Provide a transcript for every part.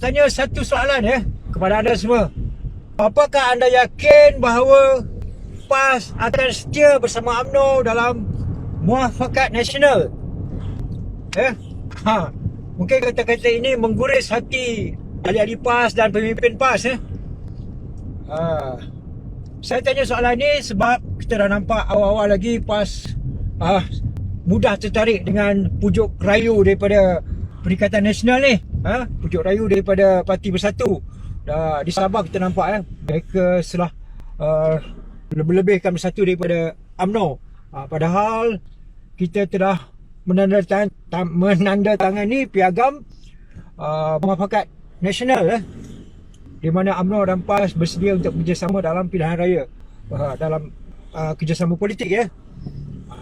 tanya satu soalan kepada anda semua. Apakah anda yakin bahawa PAS akan setia bersama UMNO dalam Muafakat Nasional? Mungkin kata-kata ini mengguris hati ahli-ahli PAS dan pemimpin PAS. Saya tanya soalan ni sebab kita dah nampak awal-awal lagi PAS mudah tertarik dengan pujuk rayu daripada Perikatan Nasional ni. Pujuk rayu daripada Parti Bersatu. Di Sabah kita nampak mereka telah lebih-lebihkan bersatu daripada UMNO. Padahal kita telah menandatangani piagam Muafakat Nasional di mana UMNO dan PAS bersedia untuk bekerjasama dalam pilihan raya, dalam kerjasama politik.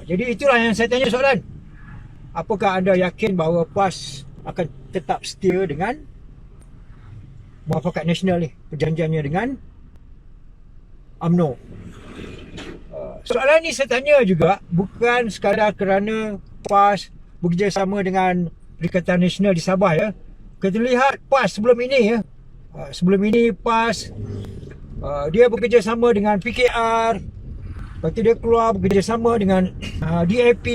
Jadi itulah yang saya tanya soalan. Apakah anda yakin bahawa PAS akan tetap setia dengan Muafakat Nasional ni, perjanjiannya dengan UMNO? Soalan ni saya tanya juga bukan sekadar kerana PAS bekerjasama dengan Perikatan Nasional di Sabah. Kita lihat PAS sebelum ini sebelum ini PAS dia bekerjasama dengan PKR. Lepas tu dia keluar bekerjasama dengan DAP,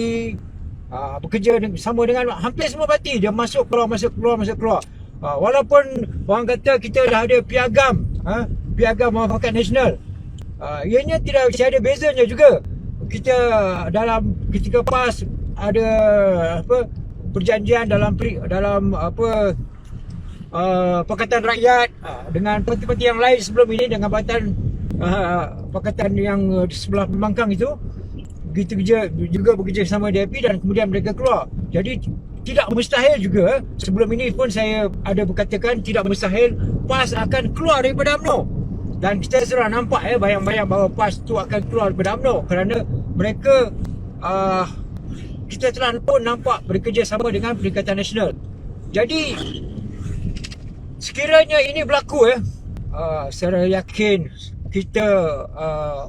bekerja sama dengan hampir semua parti. Dia masuk keluar. Walaupun orang kata kita dah ada piagam Muafakat Nasional, ianya tidak ada bezanya juga. Kita dalam ketika PAS ada perjanjian dalam Pakatan Rakyat dengan parti-parti yang lain sebelum ini, dengan Pakatan yang di sebelah pembangkang itu, begitu juga bekerja sama DAP dan kemudian mereka keluar. Jadi tidak mustahil juga, sebelum ini pun saya ada berkatakan tidak mustahil PAS akan keluar daripada UMNO. Dan kita sudah nampak bayang-bayang bahawa PAS tu akan keluar daripada UMNO kerana mereka kita telah pun nampak bekerja sama dengan Perikatan Nasional. Jadi sekiranya ini berlaku, saya yakin kita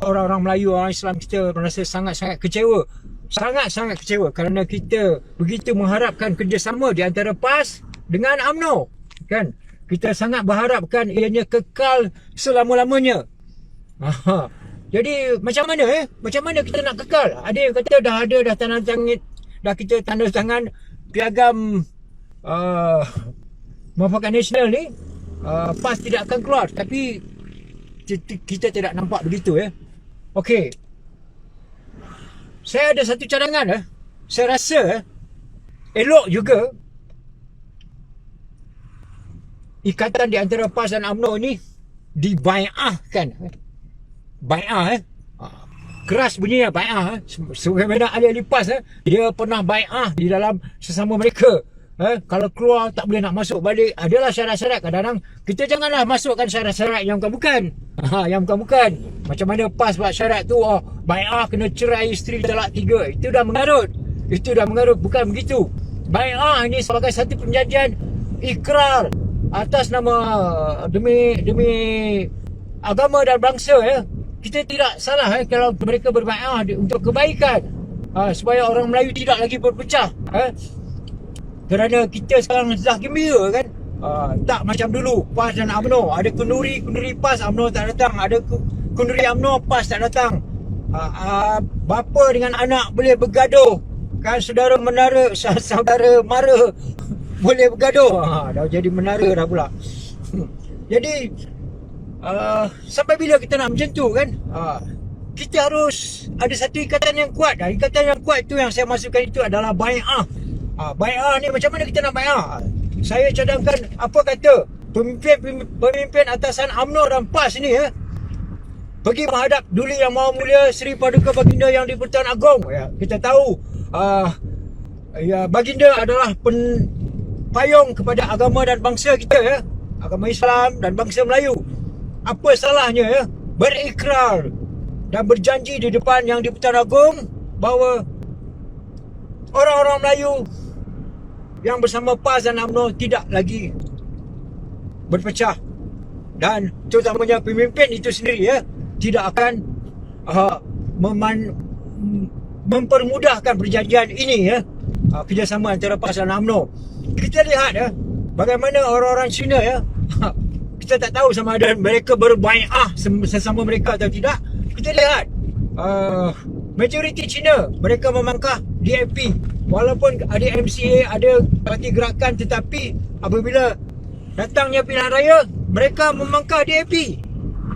orang-orang Melayu, orang Islam, kita merasa sangat-sangat kecewa. Sangat-sangat kecewa kerana kita begitu mengharapkan kerjasama di antara PAS dengan UMNO. Kan? Kita sangat berharapkan ianya kekal selama-lamanya. Jadi macam mana Macam mana kita nak kekal? Ada yang kata dah kita tanda tangan piagam Muafakat Nasional ni, PAS tidak akan keluar. Tapi kita tidak nampak begitu. Okey, saya ada satu cadangan. Saya rasa elok juga ikatan di antara PAS dan UMNO ni dibai'ahkan. Bai'ah keras bunyinya bai'ah. Sebagaimana ahli-ahli PAS dia pernah bai'ah di dalam sesama mereka. Kalau keluar tak boleh nak masuk balik. Adalah syarat-syarat. Kadang-kadang kita janganlah masukkan syarat-syarat yang bukan-bukan. Yang bukan-bukan. Macam mana PAS buat syarat tu, bai'ah kena cerai isteri talak 3. Itu dah mengarut. Bukan begitu. Bai'ah ini sebagai satu perjanjian ikrar atas nama demi agama dan bangsa. Kita tidak salah kalau mereka berbai'ah untuk kebaikan, supaya orang Melayu tidak lagi berpecah. Kerana kita sekarang dah gembira kan. Tak macam dulu PAS dan UMNO. Ada kenduri PAS, UMNO tak datang. Ada kenduri UMNO, PAS tak datang. Bapa dengan anak boleh bergaduh kan, saudara mara boleh bergaduh. Dah jadi menara dah pula. Jadi sampai bila kita nak macam tu kan? Kita harus ada satu ikatan yang kuat. Ikatan yang kuat itu yang saya masukkan itu adalah bai'ah. Bai'ah ni macam mana kita nak bai'ah? Saya cadangkan, apa kata pemimpin atasan UMNO dan PAS ni pergi menghadap Duli Yang Maha Mulia Seri Paduka Baginda Yang di-Pertuan Agong. Kita tahu Baginda adalah payung kepada agama dan bangsa kita, agama Islam dan bangsa Melayu. Apa salahnya berikrar dan berjanji di depan Yang di-Pertuan Agong bahawa orang-orang Melayu yang bersama PAS dan UMNO tidak lagi berpecah, dan terutamanya pemimpin itu sendiri tidak akan mempermudahkan perjanjian ini, kerjasama antara PAS dan UMNO. Kita lihat bagaimana orang-orang Cina ya, kita tak tahu sama ada mereka berbai'ah sesama mereka atau tidak. Kita lihat majoriti Cina mereka memangkah DAP, walaupun ada MCA, ada parti gerakan, tetapi apabila datangnya pilihan raya mereka memangkah DAP.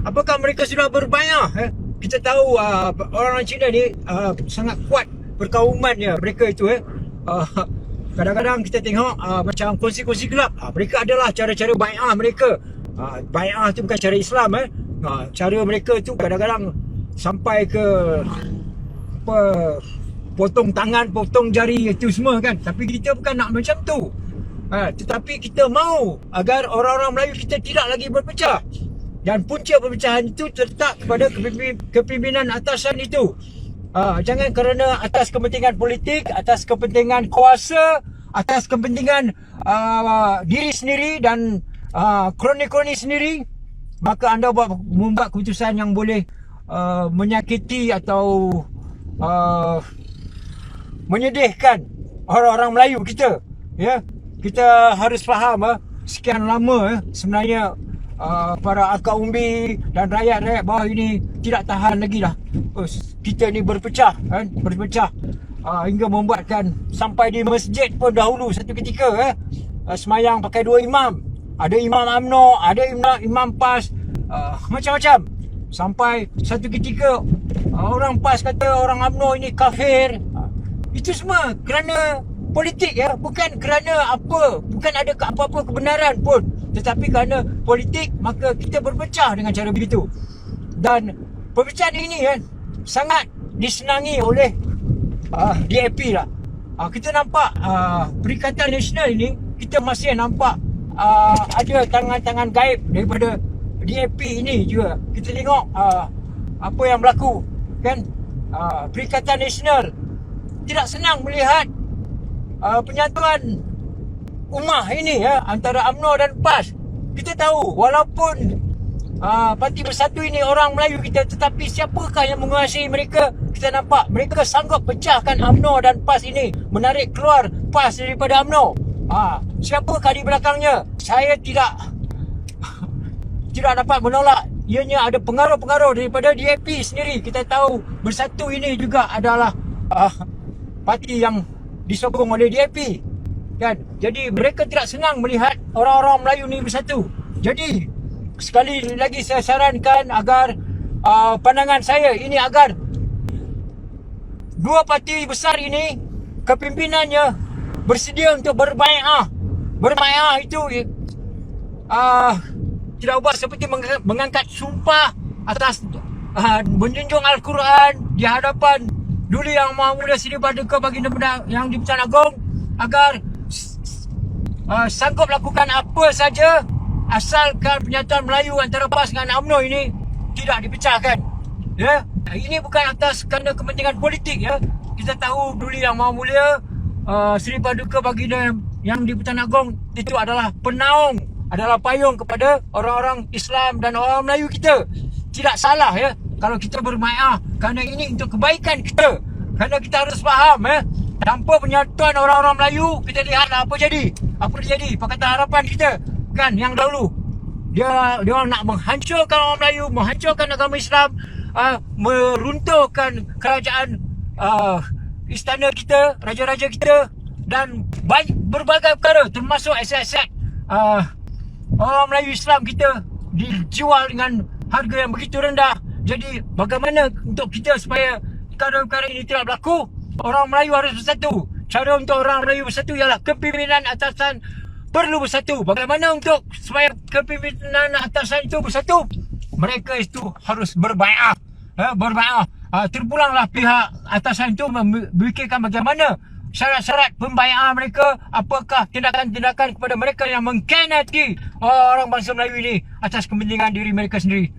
Apakah mereka sudah berbai'ah? Kita tahu orang Cina ni sangat kuat perkaumannya mereka itu. Kadang-kadang kita tengok macam kongsi-kongsi gelap, mereka adalah cara-cara bai'ah mereka. Bai'ah tu bukan cara Islam. Cara mereka tu kadang-kadang sampai ke potong tangan, potong jari itu semua kan. Tapi kita bukan nak macam tu. Tetapi kita mahu agar orang-orang Melayu kita tidak lagi berpecah. Dan punca perpecahan itu terletak kepada kepimpinan atasan itu. Jangan kerana atas kepentingan politik, atas kepentingan kuasa, atas kepentingan diri sendiri dan kroni-kroni sendiri, maka anda membuat keputusan yang boleh menyakiti atau menyedihkan orang-orang Melayu kita. Ya, kita harus faham sekian lama sebenarnya para akak umbi dan rakyat-rakyat bawah ini tidak tahan lagi dah. Kita ni berpecah kan, berpecah hingga membuatkan sampai di masjid pun dahulu satu ketika semayang pakai dua imam. Ada Imam UMNO, ada Imam PAS, macam-macam. Sampai satu ketika orang PAS kata orang UMNO ini kafir. Itu semua kerana politik ya, bukan kerana apa, bukan ada apa-apa kebenaran pun, tetapi kerana politik maka kita berpecah dengan cara begitu. Dan perpecahan ini kan sangat disenangi oleh DAP lah. Kita nampak Perikatan Nasional ini, kita masih nampak ada tangan-tangan gaib daripada DAP ini juga. Kita tengok apa yang berlaku kan. Perikatan Nasional tidak senang melihat penyatuan ummah ini ya, antara UMNO dan PAS. Kita tahu walaupun Parti Bersatu ini orang Melayu kita, tetapi siapakah yang menguasai mereka? Kita nampak mereka sanggup pecahkan UMNO dan PAS ini, menarik keluar PAS daripada UMNO. Siapakah di belakangnya? Saya tidak dapat menolak. Ianya ada pengaruh-pengaruh daripada DAP sendiri. Kita tahu Bersatu ini juga adalah parti yang disokong oleh DAP kan. Jadi mereka tidak senang melihat orang-orang Melayu ni bersatu. Jadi sekali lagi saya sarankan agar pandangan saya ini, agar dua parti besar ini kepimpinannya bersedia untuk berbai'ah. Berbai'ah itu tidak ubah seperti mengangkat sumpah atas menjunjung Al-Quran di hadapan Duli Yang Maha Mulia Sri Paduka Baginda Yang di-Pertuan Agong, agar sanggup lakukan apa saja asalkan penyatuan Melayu antara PAS dengan UMNO ini tidak dipecahkan. Ya, ini bukan atas kerana kepentingan politik ya. Kita tahu Duli Yang Maha Mulia Sri Paduka Baginda Yang di-Pertuan Agong itu adalah penaung, adalah payung kepada orang-orang Islam dan orang Melayu kita. Tidak salah ya kalau kita berbai'ah, kerana ini untuk kebaikan kita. Kerana kita harus faham tanpa penyatuan orang-orang Melayu, kita lihatlah apa jadi. Apa terjadi Pakatan Harapan kita kan yang dahulu. Dia nak menghancurkan orang Melayu, menghancurkan agama Islam, meruntuhkan kerajaan istana kita, raja-raja kita, dan berbagai perkara termasuk aset-aset orang Melayu Islam kita dijual dengan harga yang begitu rendah. Jadi bagaimana untuk kita supaya perkara-perkara ini tidak berlaku? Orang Melayu harus bersatu. Cara untuk orang Melayu bersatu ialah kepimpinan atasan perlu bersatu. Bagaimana untuk supaya kepimpinan atasan itu bersatu? Mereka itu harus berbai'ah. Berbai'ah. Terpulanglah pihak atasan itu memikirkan bagaimana syarat-syarat pembai'ah mereka, apakah tindakan-tindakan kepada mereka yang mengkhianati orang bangsa Melayu ini atas kepentingan diri mereka sendiri.